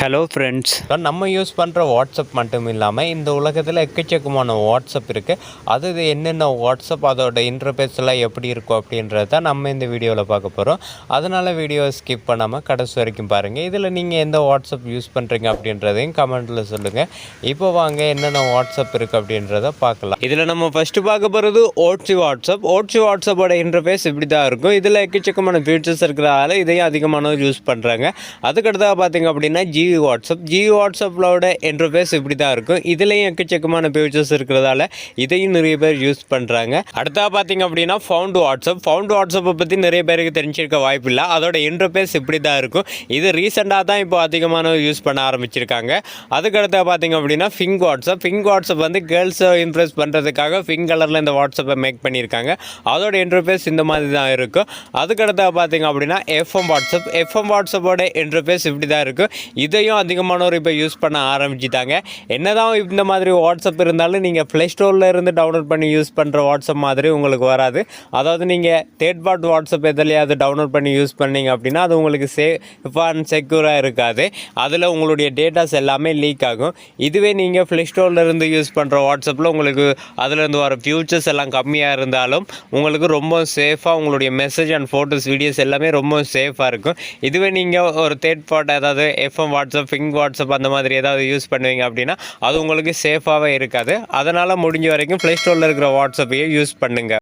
Hello friends, நம்ம use பண்ணுற WhatsApp மட்டும் இல்லாமல் இந்த உலகத்தில் எக்கச்சக்கமான வாட்ஸ்அப் இருக்குது. இது என்னென்ன வாட்ஸ்அப், அதோட இன்டர்ஃபேஸ்லாம் எப்படி இருக்கும் அப்படின்றத நம்ம இந்த வீடியோவில் பார்க்க போகிறோம். அதனால் வீடியோவை ஸ்கிப் பண்ணாமல் கடைசி வரைக்கும் பாருங்கள். இதில் நீங்கள் எந்த வாட்ஸ்அப் யூஸ் பண்ணுறீங்க அப்படின்றதையும் கமெண்ட்டில் சொல்லுங்கள். இப்போ வாங்க என்னென்ன வாட்ஸ்அப் இருக்குது அப்படின்றத பார்க்கலாம். இதில் நம்ம ஃபஸ்ட்டு பார்க்க போகிறது ஓட்சி வாட்ஸ்அப். ஓட்சி வாட்ஸ்அப்போட இன்டர்ஃபேஸ் இப்படி தான் இருக்கும். இதில் எக்கச்சக்கமான ஃபீச்சர்ஸ் இருக்கிறதால இதையும் அதிகமானவர் யூஸ் பண்ணுறாங்க. அதுக்கடுத்தா பார்த்தீங்க அப்படின்னா ஜிவி வாட்ஸ்அப்போட இன்டர்ஃபேஸ் இப்படி தான் இருக்கும். இதுலேயும் எக்கச்சக்கமான ஃபீச்சர்ஸ் இருக்கிறதால இதையும் நிறைய பேர் யூஸ் பண்ணுறாங்க. அடுத்தா பார்த்தீங்க அப்படின்னா ஃபவுண்ட் வாட்ஸ்அப்பை பற்றி நிறைய பேருக்கு தெரிஞ்சிருக்க வாய்ப்பு இல்லை. அதோட இன்டர்ஃபேஸ் இப்படி தான் இருக்கும். இது ரீசெண்டாக தான் இப்போ அதிகமானவர் யூஸ் பண்ண ஆரம்பிச்சிருக்காங்க. அதுக்கடுத்தா பார்த்தீங்க அப்படின்னா ஃபிங் வாட்ஸ்அப் வந்து கேர்ள்ஸை இம்ப்ரெஸ் பண்ணுறதுக்காக ஃபிங் கலரில் இந்த வாட்ஸ்அப்பை மேக் பண்ணியிருக்காங்க. அதோட இன்டர்ஃபேஸ் இந்த மாதிரி தான் இருக்கும். அதுக்கடுத்தா பார்த்தீங்க அப்படின்னா எஃப்எம் வாட்ஸ்அப்போட இன்டர்ஃபேஸ் இப்படி தான் இருக்கும். இதையும் அதிகமானவர் இப்போ யூஸ் பண்ண ஆரம்பிச்சிட்டாங்க. என்னதான் இந்த மாதிரி வாட்ஸ்அப் இருந்தாலும் நீங்கள் ப்ளே ஸ்டோரில் இருந்து டவுன்லோட் பண்ணி யூஸ் பண்ணுற வாட்ஸ்அப் மாதிரி உங்களுக்கு வராது. அதாவது நீங்கள் தேர்ட் பார்ட் வாட்ஸ்அப் எதுலையாவது டவுன்லோட் பண்ணி யூஸ் பண்ணீங்க அப்படின்னா அது உங்களுக்கு சேஃபாக அண்ட் செக்யூராக இருக்காது. அதில் உங்களுடைய டேட்டாஸ் எல்லாமே லீக் ஆகும். இதுவே நீங்கள் ப்ளே ஸ்டோரில் இருந்து யூஸ் பண்ணுற வாட்ஸ்அப்பில் உங்களுக்கு அதுலேருந்து வர ஃபியூச்சர்ஸ் எல்லாம் கம்மியாக இருந்தாலும் உங்களுக்கு ரொம்ப சேஃபாக உங்களுடைய மெசேஜ் அண்ட் ஃபோட்டோஸ், வீடியோஸ் எல்லாமே ரொம்ப சேஃபாக இருக்கும். இதுவே நீங்கள் ஒரு தேர்ட் பார்ட், அதாவது எஃப்எம் வாட்ஸ்அப், ஃபிங் வாட்ஸ்அப் அந்த மாதிரி ஏதாவது யூஸ் பண்ணுவீங்க அப்படின்னா அது உங்களுக்கு சேஃபாகவே இருக்காது. அதனால் முடிஞ்ச வரைக்கும் ப்ளே ஸ்டோரில் இருக்கிற வாட்ஸ்அப்பையே யூஸ் பண்ணுங்கள்.